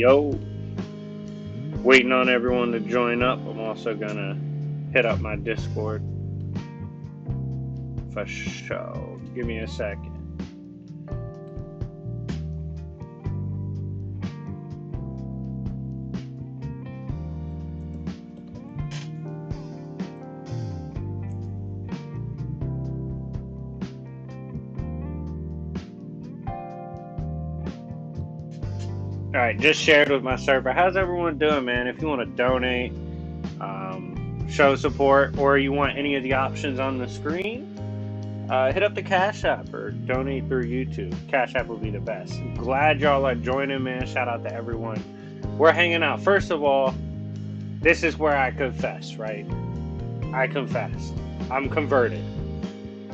Yo, waiting on everyone to join up. I'm also gonna hit up my Discord for sure. Give me a second. Alright, just shared with my server. How's everyone doing, man? If you want to donate, show support, or you want any of the options on the screen, hit up the Cashapp or donate through YouTube. Cashapp will be the best. I'm glad y'all are joining, man. Shout out to everyone. We're hanging out. First of all, this is where I confess, right? I confess. I'm converted.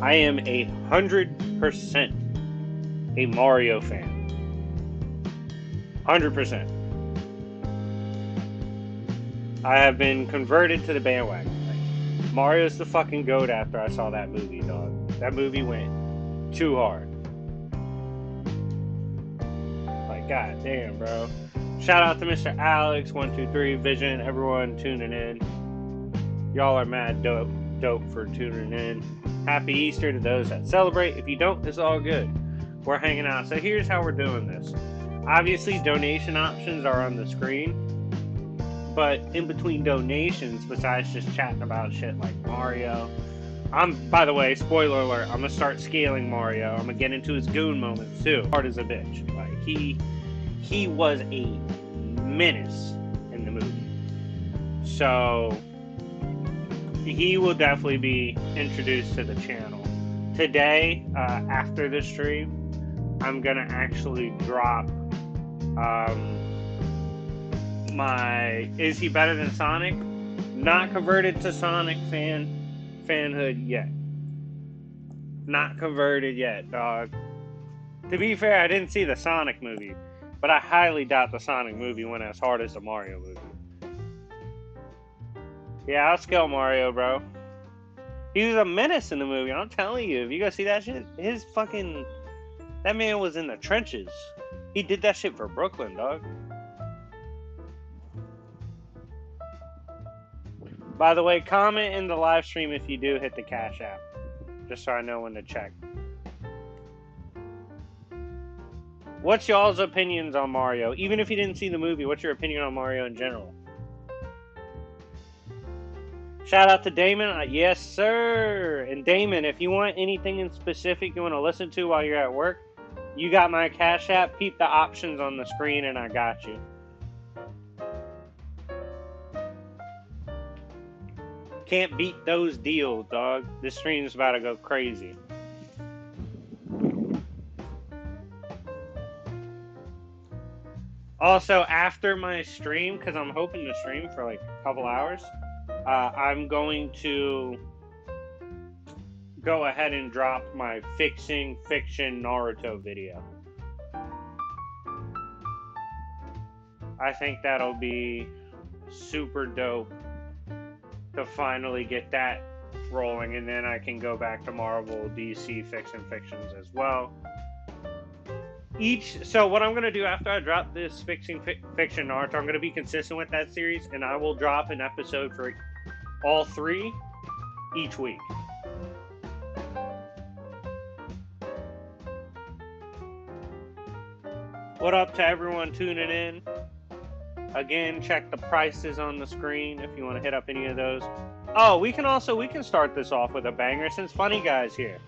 I am 100% a Mario fan. 100%. I have been converted to the bandwagon. Like, Mario's the fucking GOAT after I saw that movie, dog. That movie went too hard. Like, god damn, bro. Shout out to Mr. Alex, 123 Vision, everyone tuning in. Y'all are mad dope for tuning in. Happy Easter to those that celebrate. If you don't, it's all good. We're hanging out. So here's how we're doing this. Obviously, donation options are on the screen, but in between donations, besides just chatting about shit like Mario, by the way, spoiler alert, I'm gonna start scaling Mario. I'm gonna get into his goon moments too. Hard as a bitch. Like he was a menace in the movie, so he will definitely be introduced to the channel today. After the stream, I'm gonna actually drop my Is He Better Than Sonic? Not converted to Sonic fanhood yet. Not converted yet, dog. To be fair, I didn't see the Sonic movie, but I highly doubt the Sonic movie went as hard as the Mario movie. Yeah, I'll scale Mario, bro. He was a menace in the movie, I'm telling you. If you go see that shit, that man was in the trenches. He did that shit for Brooklyn, dog. By the way, comment in the live stream if you do hit the Cash App, just so I know when to check. What's y'all's opinions on Mario? Even if you didn't see the movie, what's your opinion on Mario in general? Shout out to Damon. Yes, sir. And Damon, if you want anything in specific you want to listen to while you're at work, you got my Cash App. Peep the options on the screen, and I got you. Can't beat those deals, dog. This stream's about to go crazy. Also, after my stream, because I'm hoping to stream for like a couple hours, I'm going to go ahead and drop my Fixing Fiction Naruto video. I think that'll be super dope to finally get that rolling, and then I can go back to Marvel, DC, Fixing Fictions as well. So what I'm going to do after I drop this Fixing Fiction Naruto, I'm going to be consistent with that series, and I will drop an episode for all three each week. What up to everyone tuning in? Again, check the prices on the screen if you want to hit up any of those. Oh, we can start this off with a banger since Funny Guy's here.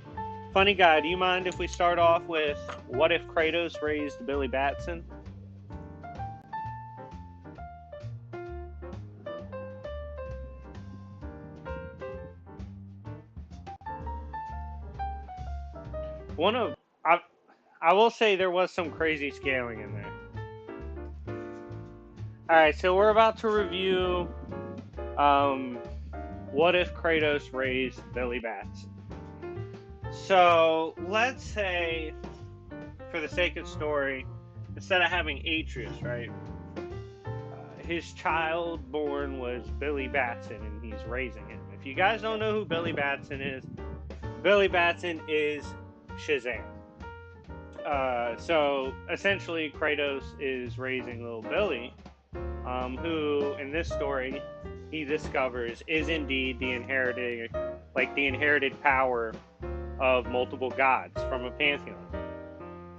Funny Guy, do you mind if we start off with what if Kratos raised Billy Batson? I will say there was some crazy scaling in there. Alright, so we're about to review what if Kratos raised Billy Batson. So, let's say, for the sake of story, instead of having Atreus, right, his child born was Billy Batson, and he's raising him. If you guys don't know who Billy Batson is Shazam. So essentially, Kratos is raising little Billy, who in this story he discovers is indeed the inherited power of multiple gods from a pantheon.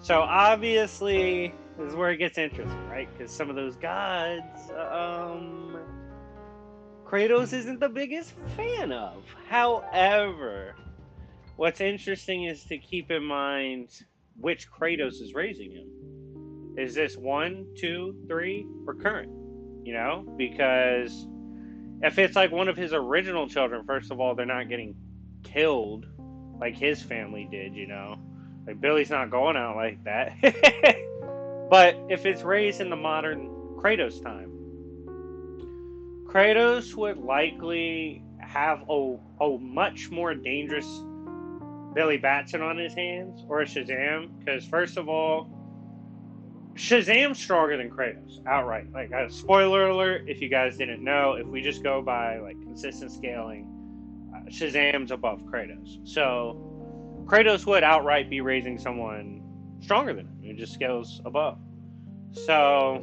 So obviously, this is where it gets interesting, right? Because some of those gods, Kratos isn't the biggest fan of. However, what's interesting is to keep in mind which Kratos is raising him. Is this 1, 2, 3, or current? You know, because if it's like one of his original children, first of all, they're not getting killed like his family did, you know. Like, Billy's not going out like that. But if it's raised in the modern Kratos time, Kratos would likely have a much more dangerous Billy Batson on his hands, or a Shazam, because first of all, Shazam's stronger than Kratos, outright. Like, spoiler alert, if you guys didn't know, if we just go by, like, consistent scaling, Shazam's above Kratos. So, Kratos would outright be raising someone stronger than him, who just scales above. So,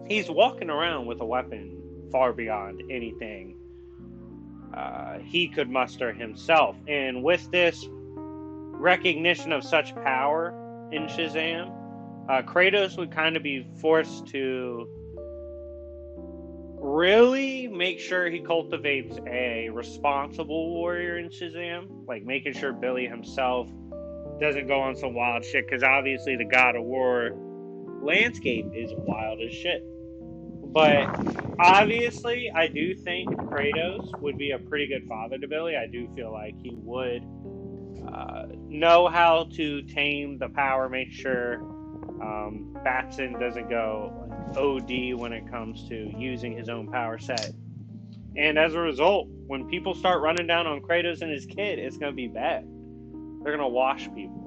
he's walking around with a weapon far beyond anything he could muster himself. And with this recognition of such power in Shazam, Kratos would kind of be forced to really make sure he cultivates a responsible warrior in Shazam, like making sure Billy himself doesn't go on some wild shit, because obviously the God of War landscape is wild as shit. But obviously, I do think Kratos would be a pretty good father to Billy. I do feel like he would know how to tame the power, make sure Batson doesn't go OD when it comes to using his own power set. And as a result, when people start running down on Kratos and his kid, it's going to be bad. They're going to wash people.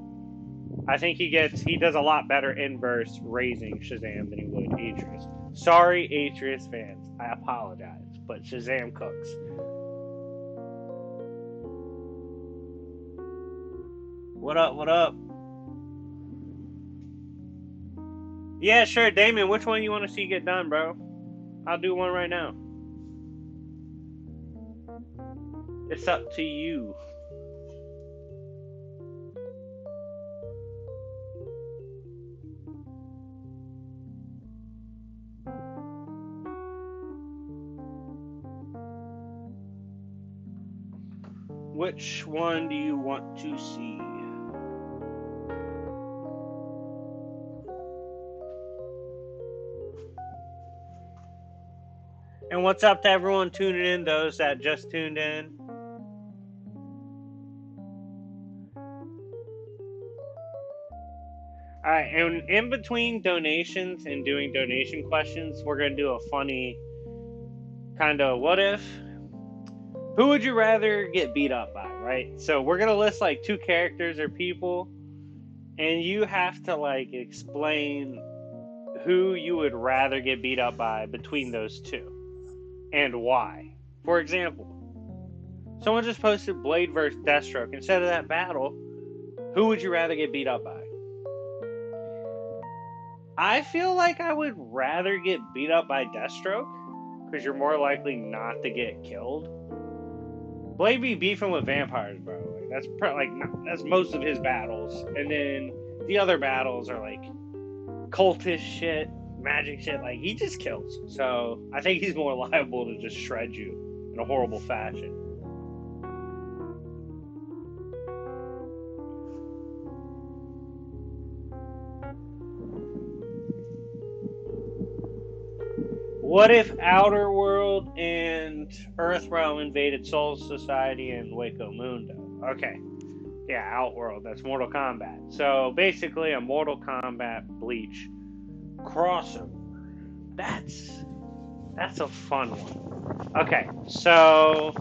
I think he does a lot better inverse raising Shazam than he would Atreus. Sorry, Atreus fans. I apologize, but Shazam cooks. What up, what up? Yeah, sure, Damien, which one you want to see get done, bro? I'll do one right now. It's up to you. Which one do you want to see? And what's up to everyone tuning in, those that just tuned in? Alright, and in between donations and doing donation questions, we're going to do a funny kind of what if. Who would you rather get beat up by, right? So we're going to list like 2 characters or people, and you have to like explain who you would rather get beat up by between those 2 and why. For example, someone just posted Blade vs. Deathstroke. Instead of that battle, who would you rather get beat up by? I feel like I would rather get beat up by Deathstroke, because you're more likely not to get killed. Blade be beefing with vampires, bro. Like, that's most of his battles, and then the other battles are like cultist shit, magic shit. Like, he just kills. So I think he's more liable to just shred you in a horrible fashion. What if Outer World and Earthrealm invaded Soul Society and Waco Mundo? Okay. Yeah, Outworld. That's Mortal Kombat. So basically a Mortal Kombat Bleach crossover. That's a fun one. Okay, so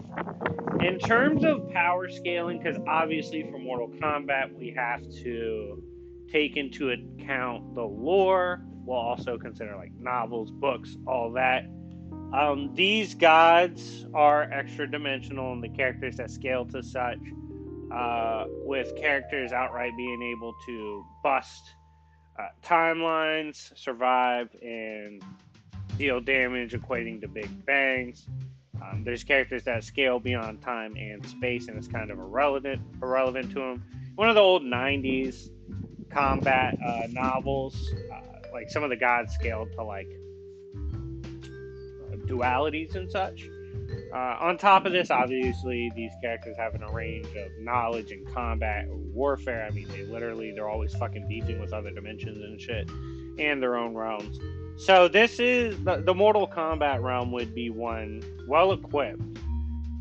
in terms of power scaling, because obviously for Mortal Kombat we have to take into account the lore. We'll also consider like novels, books, all that. These gods are extra dimensional, and the characters that scale to such with characters outright being able to bust timelines, survive, and deal damage equating to big bangs. There's characters that scale beyond time and space, and it's kind of irrelevant to them. One of the old '90s combat novels, like some of the gods scaled to like dualities and such. On top of this, obviously, these characters having a range of knowledge in combat or warfare. I mean, they're always fucking beefing with other dimensions and shit, and their own realms. So this is the Mortal Kombat realm would be one well equipped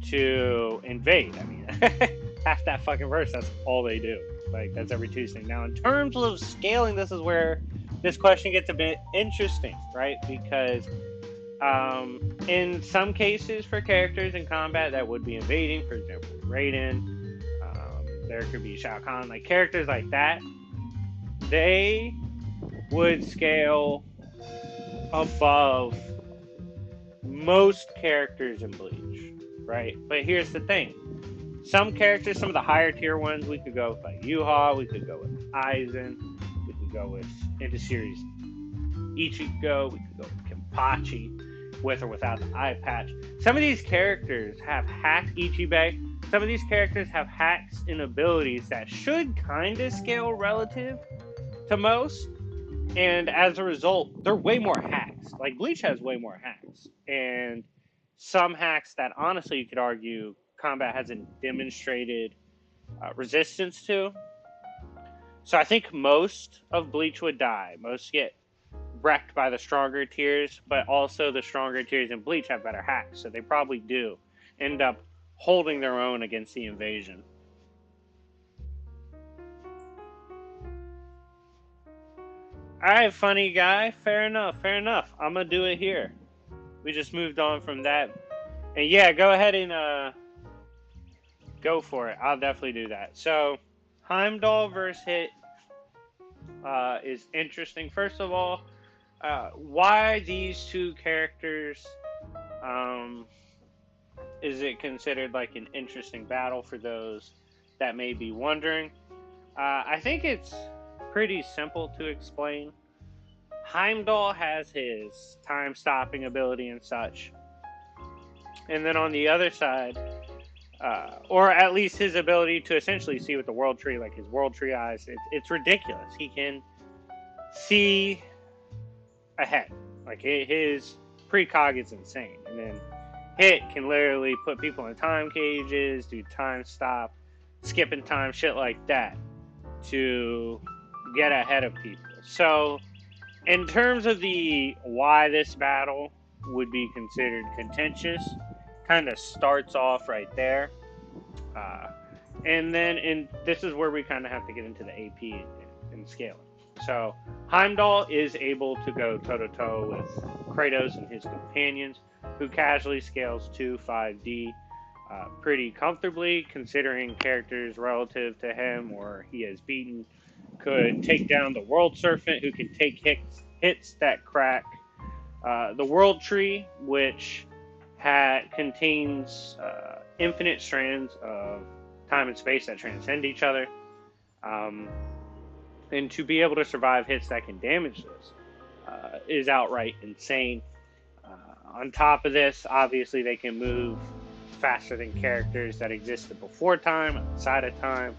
to invade. I mean, half that fucking verse, that's all they do. Like, that's every Tuesday. Now, in terms of scaling, this is where this question gets a bit interesting, right? Because in some cases for characters in combat that would be invading, for example, Raiden, there could be Shao Kahn, like characters like that, they would scale above most characters in Bleach, right? But here's the thing. Some characters, some of the higher tier ones, we could go with like Yuha, we could go with Aizen, we could go with into series Ichigo, we could go with Kenpachi, with or without the eye patch. Some of these characters have hacked Ichibei. Some of these characters have hacks and abilities that should kind of scale relative to most. And as a result, they're way more hacks. Like, Bleach has way more hacks. And some hacks that, honestly, you could argue combat hasn't demonstrated resistance to. So I think most of Bleach would die. Most get wrecked by the stronger tiers, but also the stronger tiers in Bleach have better hacks. So they probably do end up holding their own against the invasion. Alright, funny guy. Fair enough. I'm gonna do it here. We just moved on from that. And yeah, go ahead and go for it. I'll definitely do that. So, Heimdall versus Hit is interesting. First of all, why these two characters is it considered like an interesting battle for those that may be wondering? I think it's pretty simple to explain. Heimdall has his time-stopping ability and such. And then on the other side, or at least his ability to essentially see with the world tree, like his world tree eyes, it's ridiculous. He can see ahead. Like, his precog is insane. And then Hit can literally put people in time cages, do time stop, skipping time, shit like that, to get ahead of people. So, in terms of the why this battle would be considered contentious, kind of starts off right there. And then this is where we kind of have to get into the AP and scaling. So, Heimdall is able to go toe-to-toe with Kratos and his companions, who casually scales to 5D pretty comfortably, considering characters relative to him or he has beaten could take down the World Serpent, who can take hits that crack the World Tree, which contains infinite strands of time and space that transcend each other. And to be able to survive hits that can damage this is outright insane. On top of this, obviously they can move faster than characters that existed before time, outside of time.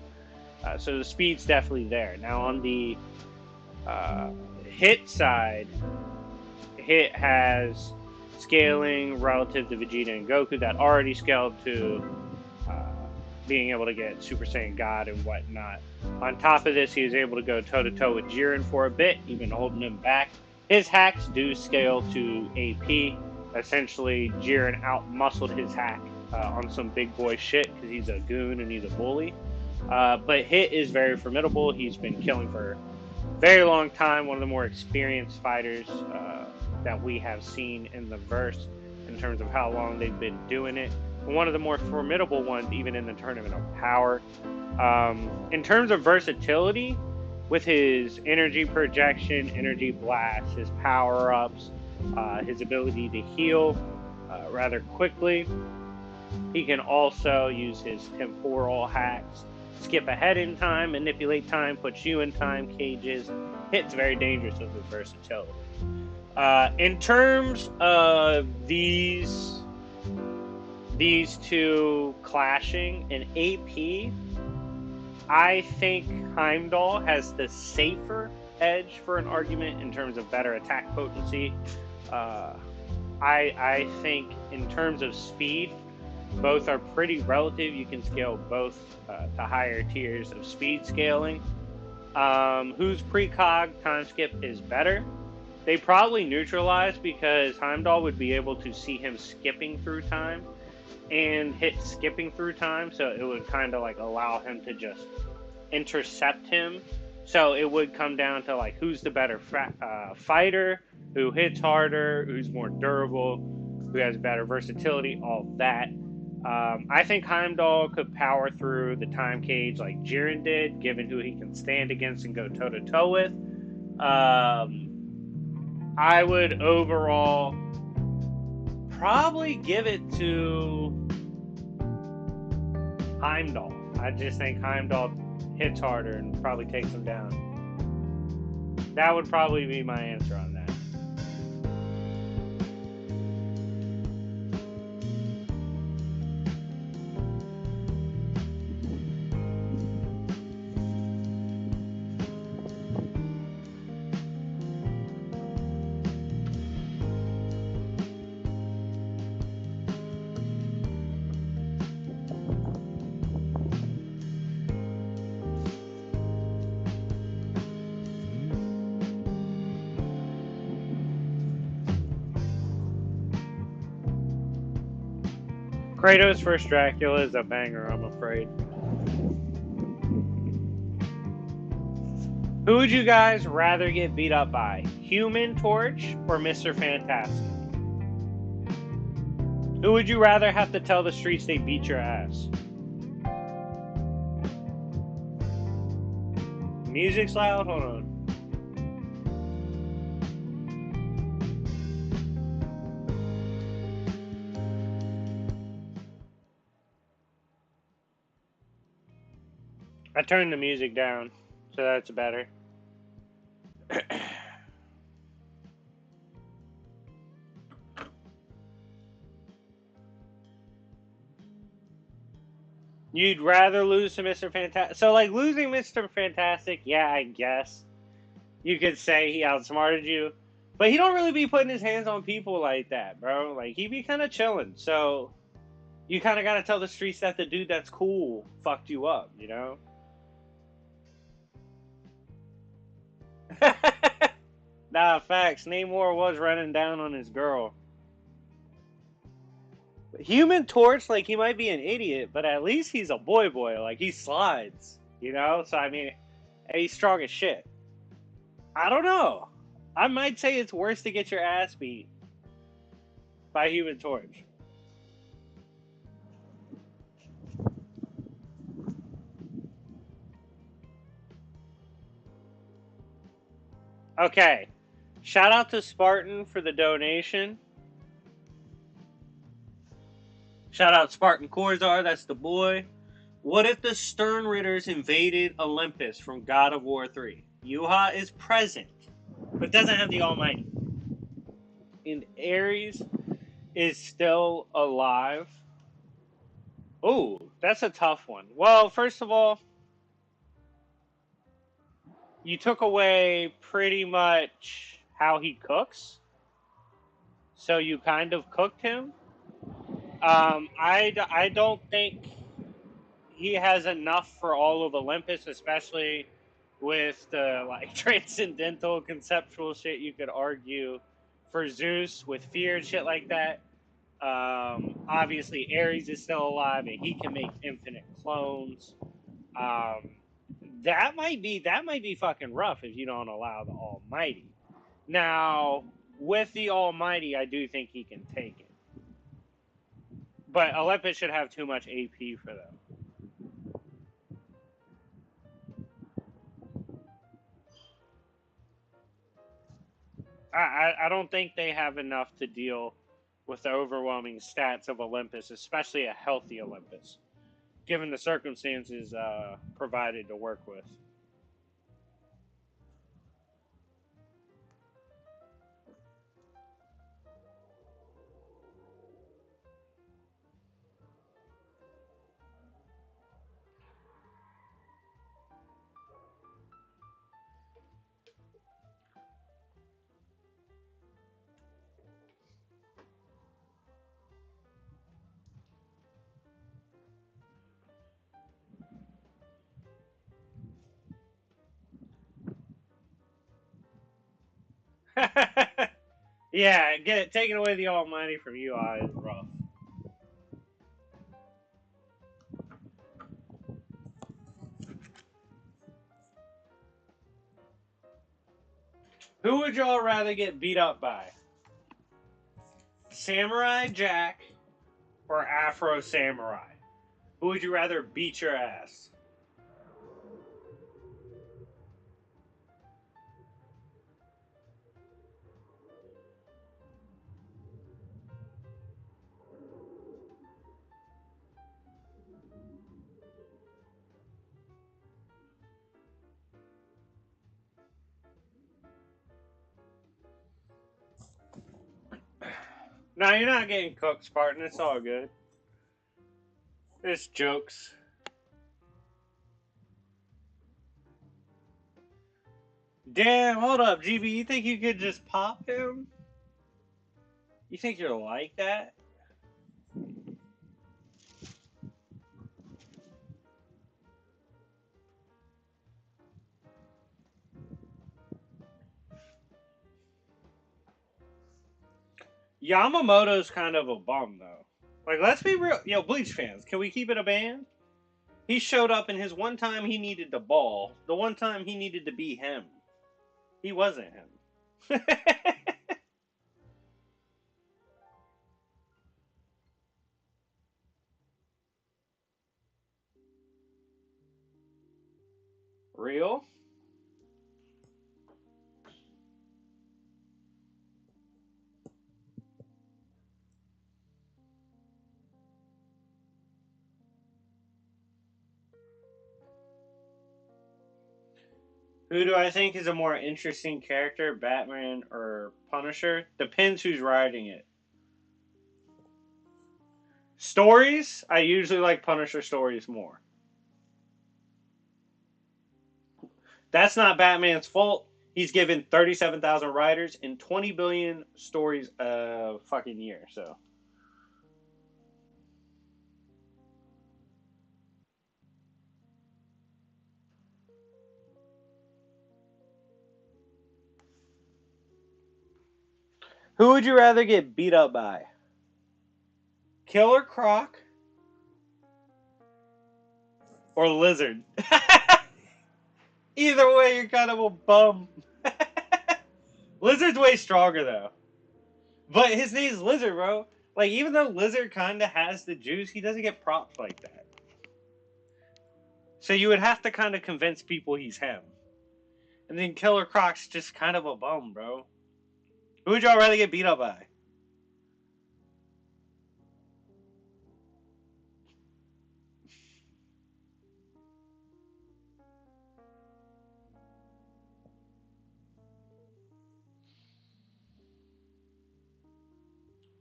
So the speed's definitely there. Now on the Hit side, Hit has scaling relative to Vegeta and Goku that already scaled to being able to get Super Saiyan God and whatnot. On top of this, he was able to go toe-to-toe with Jiren for a bit, even holding him back. His hacks do scale to AP. Essentially, Jiren out-muscled his hack on some big boy shit because he's a goon and he's a bully. But Hit is very formidable. He's been killing for a very long time. One of the more experienced fighters that we have seen in the verse in terms of how long they've been doing it. One of the more formidable ones, even in the Tournament of Power. In terms of versatility, with his energy projection, energy blast, his power-ups, his ability to heal rather quickly, he can also use his temporal hacks skip ahead in time, manipulate time, puts you in time cages. It's very dangerous with his versatility. In terms of these two clashing in AP, I think Heimdall has the safer edge for an argument in terms of better attack potency. I think in terms of speed, both are pretty relative. You can scale both to higher tiers of speed scaling. Whose precog time skip is better? They probably neutralize because Heimdall would be able to see him skipping through time and hit skipping through time, so it would kind of like allow him to just intercept him. So it would come down to like who's the better fighter, who hits harder, who's more durable, who has better versatility, all that. I think Heimdall could power through the time cage like Jiren did, given who he can stand against and go toe-to-toe with. I would overall probably give it to Heimdall. I just think Heimdall hits harder and probably takes him down. That would probably be my answer on that. Kratos vs. Dracula is a banger, I'm afraid. Who would you guys rather get beat up by? Human Torch or Mr. Fantastic? Who would you rather have to tell the streets they beat your ass? Music's loud? Hold on. I turned the music down, so that's better. You'd rather lose to Mr. Fantastic? So, like, losing Mr. Fantastic, yeah, I guess. You could say he outsmarted you. But he don't really be putting his hands on people like that, bro. Like, he be kind of chilling. So, you kind of got to tell the streets that the dude that's cool fucked you up, you know? Nah, facts. Namor was running down on his girl. Human Torch, like, he might be an idiot, but at least he's a boy. Like, he slides, you know? So, I mean, he's strong as shit. I don't know. I might say it's worse to get your ass beat by Human Torch. Okay. Shout out to Spartan for the donation. Shout out Spartan Korzar, that's the boy. What if the Stern Ritters invaded Olympus from God of War 3? Yuha is present, but doesn't have the Almighty. And Ares is still alive. Oh, that's a tough one. Well, first of all, you took away pretty much how he cooks. So you kind of cooked him. I don't think he has enough for all of Olympus, especially with the like transcendental conceptual shit you could argue for Zeus with fear and shit like that. Obviously Ares is still alive and he can make infinite clones. That might be fucking rough if you don't allow the Almighty. Now, with the Almighty, I do think he can take it. But Olympus should have too much AP for them. I don't think they have enough to deal with the overwhelming stats of Olympus, especially a healthy Olympus. given the circumstances provided to work with. Yeah, taking away the almighty from you is rough. Who would y'all rather get beat up by? Samurai Jack or Afro Samurai? Who would you rather beat your ass? No, you're not getting cooked, Spartan. It's all good. It's jokes. Damn, hold up, GB. You think you could just pop him? You think you're like that? Yamamoto's kind of a bum, though. Like, let's be real. Yo, Bleach fans, can we keep it a band? He showed up in his one time he needed the ball, the one time he needed to be him. He wasn't him. Real? Who do I think is a more interesting character, Batman or Punisher? Depends who's writing it. Stories, I usually like Punisher stories more. That's not Batman's fault. He's given 37,000 writers and 20 billion stories a fucking year, so. Who would you rather get beat up by? Killer Croc or Lizard? Either way, you're kind of a bum. Lizard's way stronger, though. But his name's Lizard, bro. Like, even though Lizard kind of has the juice, he doesn't get props like that. So you would have to kind of convince people he's him. And then Killer Croc's just kind of a bum, bro. Who would y'all rather get beat up by?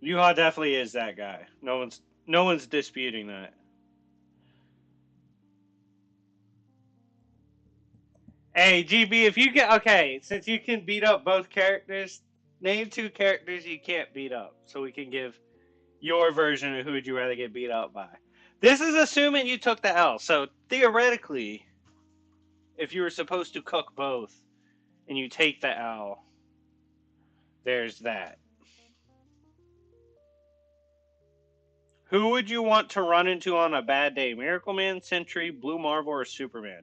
Yuha definitely is that guy. No one's disputing that. Hey, GB, if you get okay, since you can beat up both characters, name two characters you can't beat up, so we can give your version of who would you rather get beat up by. This is assuming you took the L. So theoretically, if you were supposed to cook both and you take the L, there's that. Who would you want to run into on a bad day? Miracle Man, Sentry, Blue Marvel, or Superman?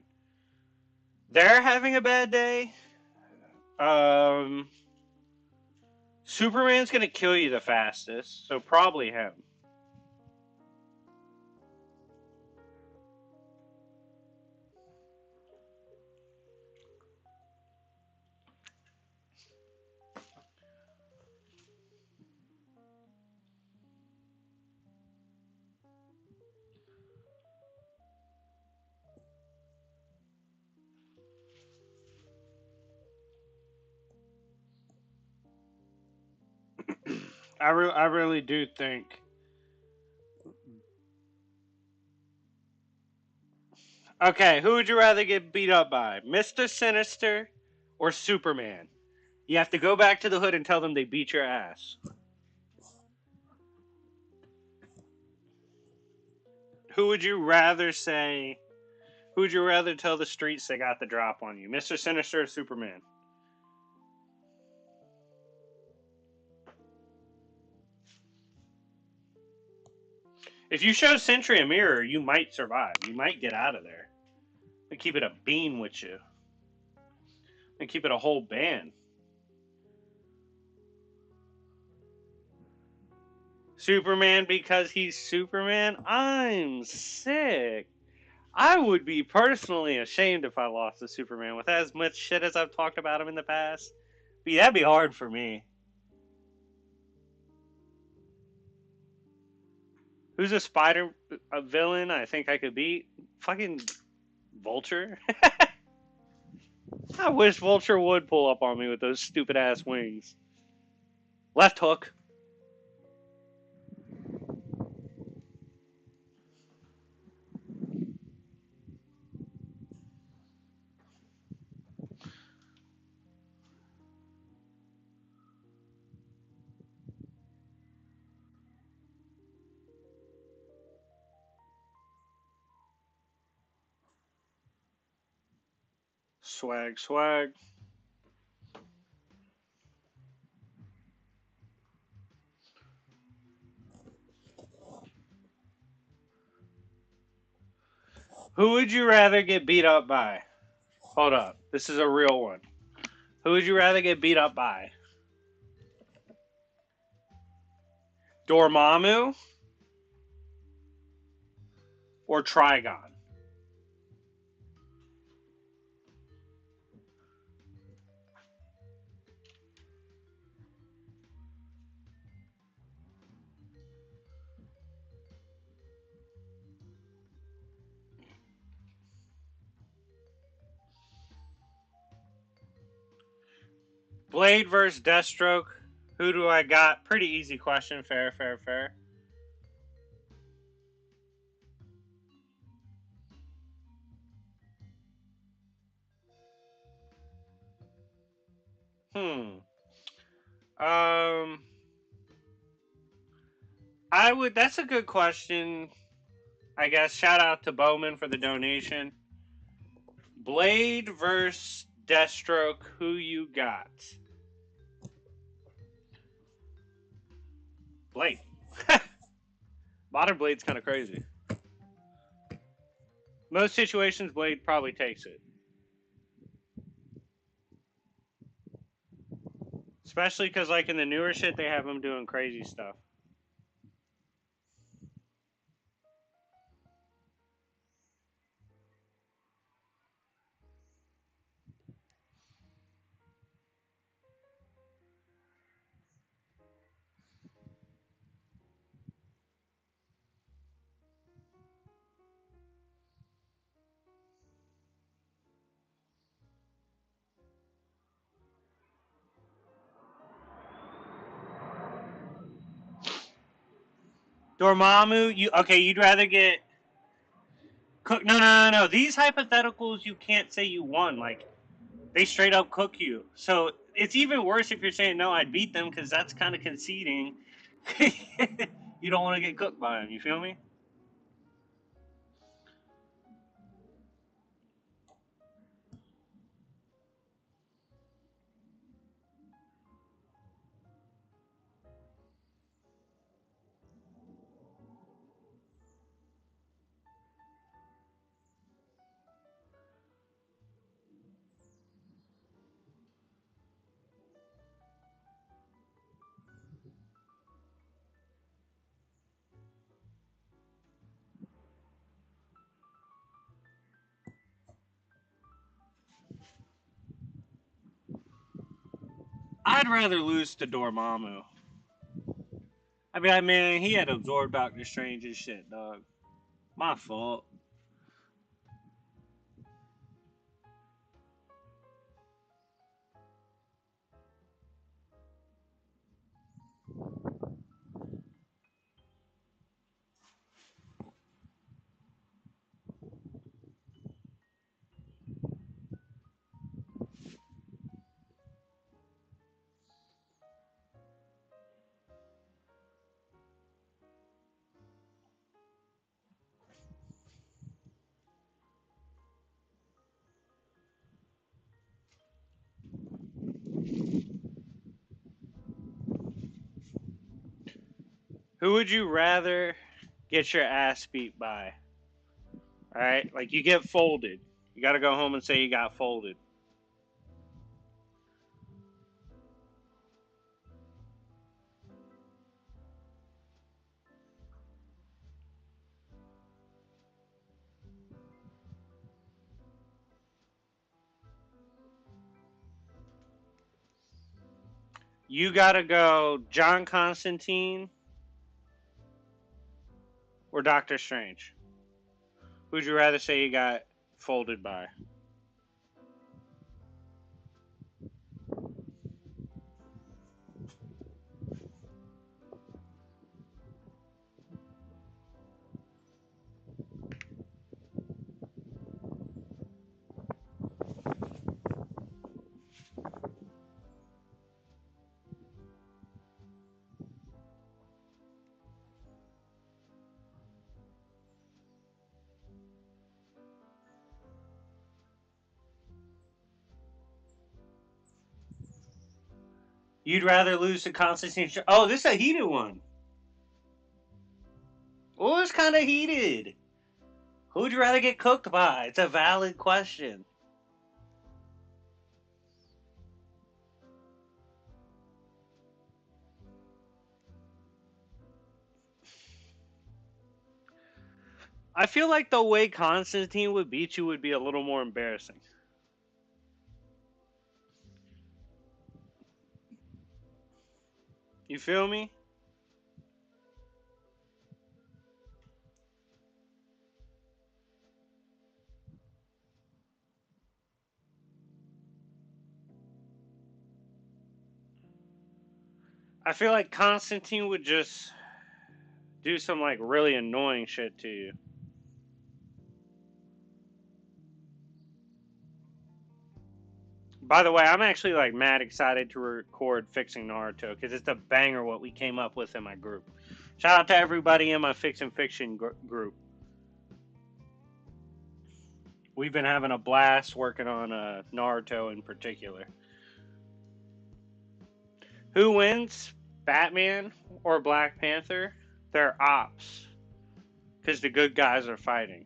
They're having a bad day. Superman's gonna kill you the fastest, so probably him. I really do think. Okay, who would you rather get beat up by, Mr. Sinister or Superman? You have to go back to the hood and tell them they beat your ass. Who would you rather say? Who would you rather tell the streets they got the drop on you, Mr. Sinister or Superman? If you show Sentry a mirror, you might survive. You might get out of there. And keep it a bean with you. And keep it a whole band. Superman because he's Superman? I'm sick. I would be personally ashamed if I lost to Superman with as much shit as I've talked about him in the past. But that'd be hard for me. Who's a villain I think I could beat? Fucking Vulture? I wish Vulture would pull up on me with those stupid ass wings. Left hook. Swag, swag. Who would you rather get beat up by? Hold up. This is a real one. Who would you rather get beat up by? Dormammu or Trigon? Blade versus Deathstroke. Who do I got? Pretty easy question. Fair, fair, fair. Hmm. Um. I would. That's a good question. I guess. Shout out to Bowman for the donation. Blade versus Deathstroke. Who you got? Blade. Modern Blade's kind of crazy. Most situations, Blade probably takes it. Especially because, like, in the newer shit, they have him doing crazy stuff. Dormammu, you'd rather get cook? No, no, no, no. These hypotheticals, you can't say you won. Like, they straight up cook you. So it's even worse if you're saying no, I'd beat them because that's kind of conceding. You don't want to get cooked by them. You feel me? I'd rather lose to Dormammu. I mean, he had absorbed Doctor Strange and shit, dog. My fault. Who would you rather get your ass beat by? Alright? Like, you get folded. You gotta go home and say you got folded. You gotta go John Constantine or Doctor Strange. Who'd you rather say you got folded by? You'd rather lose to Constantine. Oh, this is a heated one. Oh, it's kind of heated. Who'd you rather get cooked by? It's a valid question. I feel like the way Constantine would beat you would be a little more embarrassing. You feel me? I feel like Constantine would just do some like really annoying shit to you. By the way, I'm actually like mad excited to record Fixing Naruto because it's a banger what we came up with in my group. Shout out to everybody in my Fixing Fiction group. We've been having a blast working on Naruto in particular. Who wins, Batman or Black Panther? They're ops because the good guys are fighting.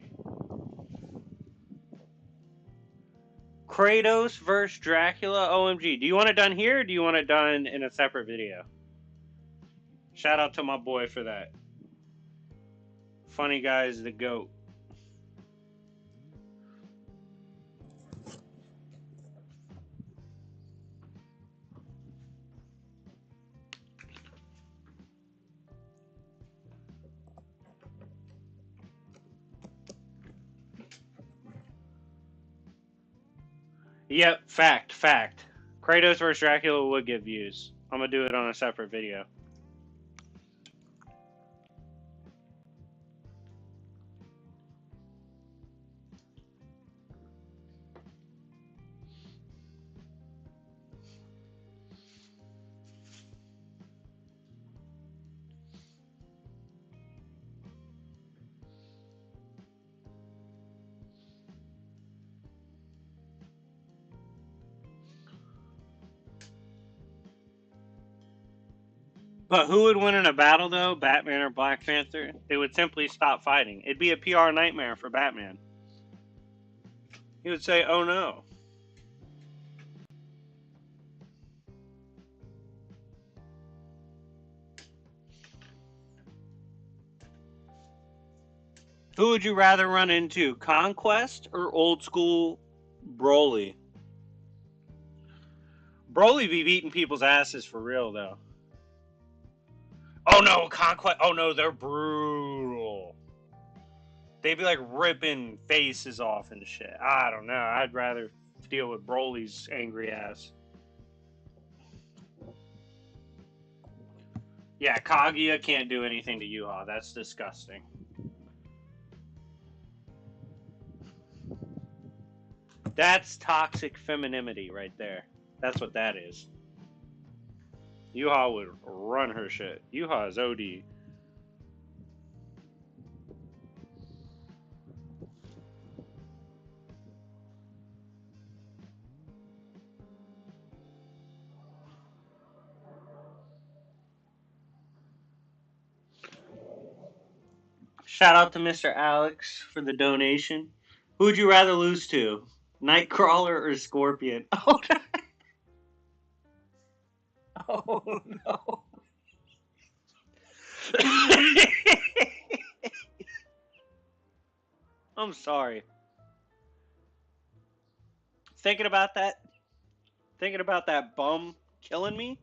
Kratos versus Dracula, OMG. Do you want it done here or do you want it done in a separate video? Shout out to my boy for that. Funny guy is the GOAT. Yep, fact. Kratos vs. Dracula would get views. I'm gonna do it on a separate video. But who would win in a battle, though? Batman or Black Panther? They would simply stop fighting. It'd be a PR nightmare for Batman. He would say, oh no. Who would you rather run into, Conquest or old school Broly? Broly be beating people's asses for real, though. Oh no, Conquest. Oh no, they're brutal. They'd be like ripping faces off and shit. I don't know. I'd rather deal with Broly's angry ass. Yeah, Kaguya can't do anything to Yuha. That's disgusting. That's toxic femininity right there. That's what that is. Yuha would run her shit. Yuha is OD. Shout out to Mr. Alex for the donation. Who would you rather lose to? Nightcrawler or Scorpion? Oh, oh no. I'm sorry. Thinking about that, thinking about that bum killing me,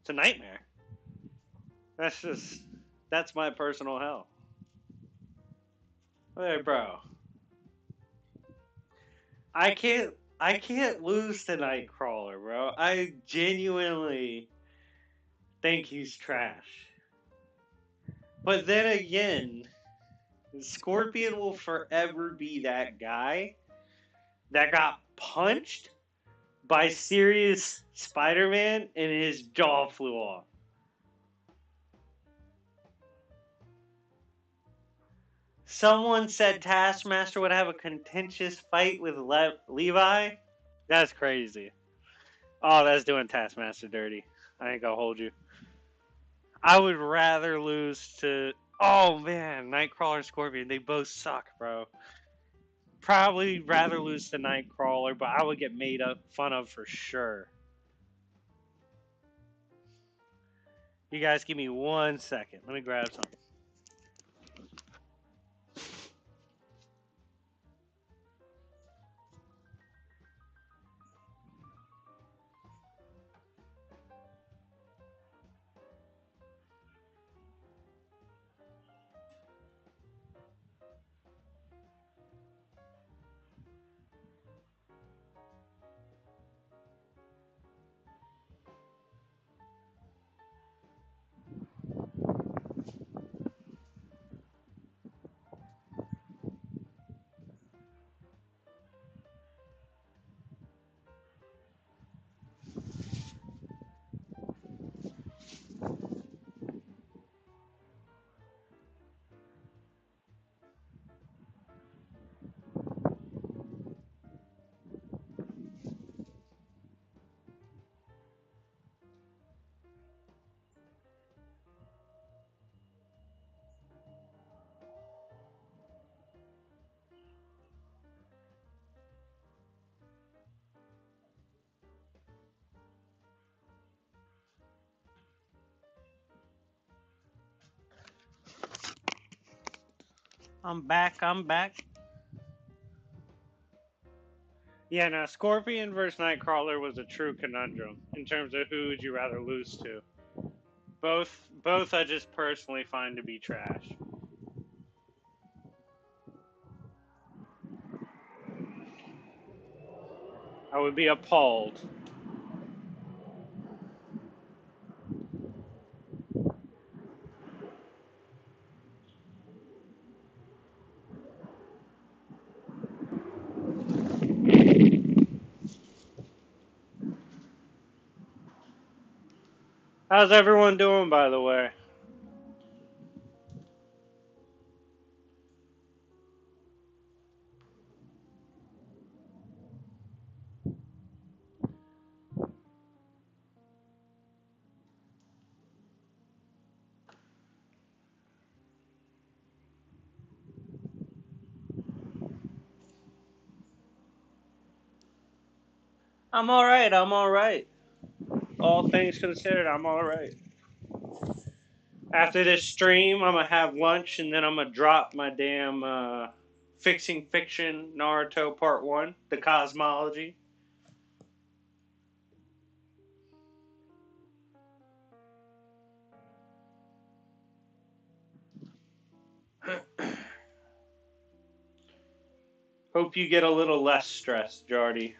it's a nightmare. That's my personal hell. Hey, bro. I can't lose to Nightcrawler, bro. I genuinely think he's trash. But then again, Scorpion will forever be that guy that got punched by serious Spider-Man and his jaw flew off. Someone said Taskmaster would have a contentious fight with Levi. That's crazy. Oh, that's doing Taskmaster dirty. I ain't gonna hold you. I would rather lose to... Oh, man. Nightcrawler and Scorpion. They both suck, bro. Probably rather lose to Nightcrawler, but I would get made fun of for sure. You guys give me 1 second. Let me grab something. I'm back. Yeah, now Scorpion versus Nightcrawler was a true conundrum in terms of who would you rather lose to. Both I just personally find to be trash. I would be appalled. How's everyone doing, by the way? I'm alright, All things considered, I'm alright. After this stream, I'm gonna have lunch and then I'm gonna drop my damn Fixing Fiction Naruto Part 1, the cosmology. Hope you get a little less stressed, Jardy.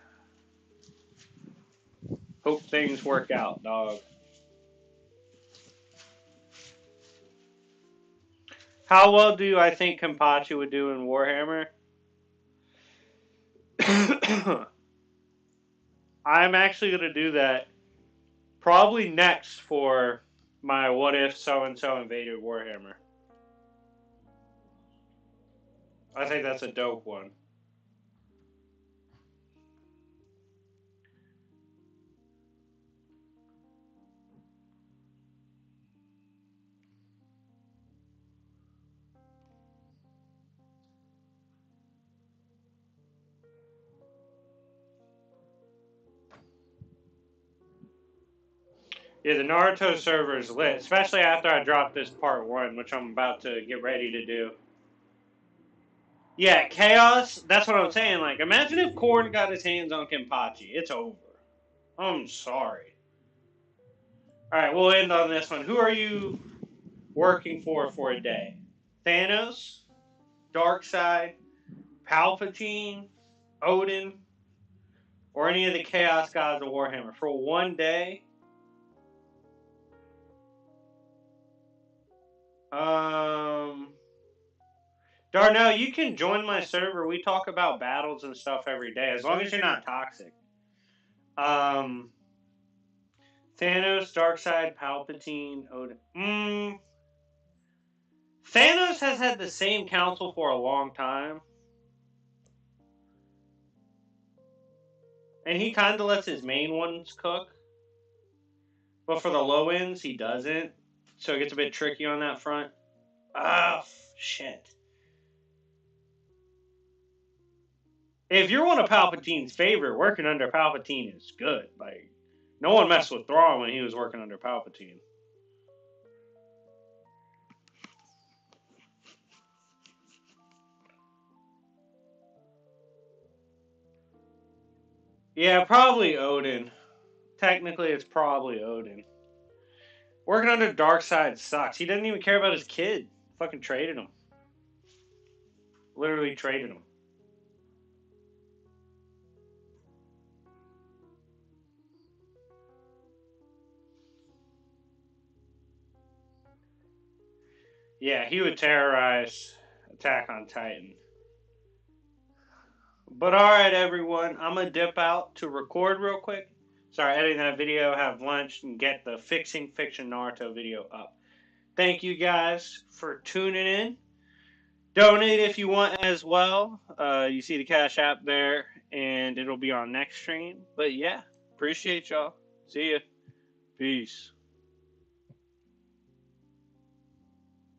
Hope things work out, dog. How well do I think Kenpachi would do in Warhammer? I'm actually going to do that probably next for my What If So-and-So Invaded Warhammer. I think that's a dope one. Yeah, the Naruto server is lit, especially after I drop this part 1, which I'm about to get ready to do. Yeah, Chaos, that's what I'm saying. Like, imagine if Korn got his hands on Kenpachi. It's over. I'm sorry. Alright, we'll end on this one. Who are you working for a day? Thanos? Darkseid? Palpatine? Odin? Or any of the Chaos Gods of Warhammer? For one day? Darnell, you can join my server. We talk about battles and stuff every day, as long as you're not toxic. Thanos, Darkseid, Palpatine, Odin. Thanos has had the same council for a long time. And he kind of lets his main ones cook. But for the low ends, he doesn't. So it gets a bit tricky on that front. Ah, shit. If you're one of Palpatine's favorite, working under Palpatine is good. Like, no one messed with Thrawn when he was working under Palpatine. Yeah, probably Odin. Technically, it's probably Odin. Working under Darkseid sucks. He doesn't even care about his kid. Fucking traded him. Literally traded him. Yeah, he would terrorize Attack on Titan. But alright, everyone. I'm going to dip out to record real quick. Start editing that video, have lunch, and get the Fixing Fiction Naruto video up. Thank you guys for tuning in. Donate if you want as well. You see the Cash App there, and it'll be on next stream. But yeah, appreciate y'all. See ya. Peace.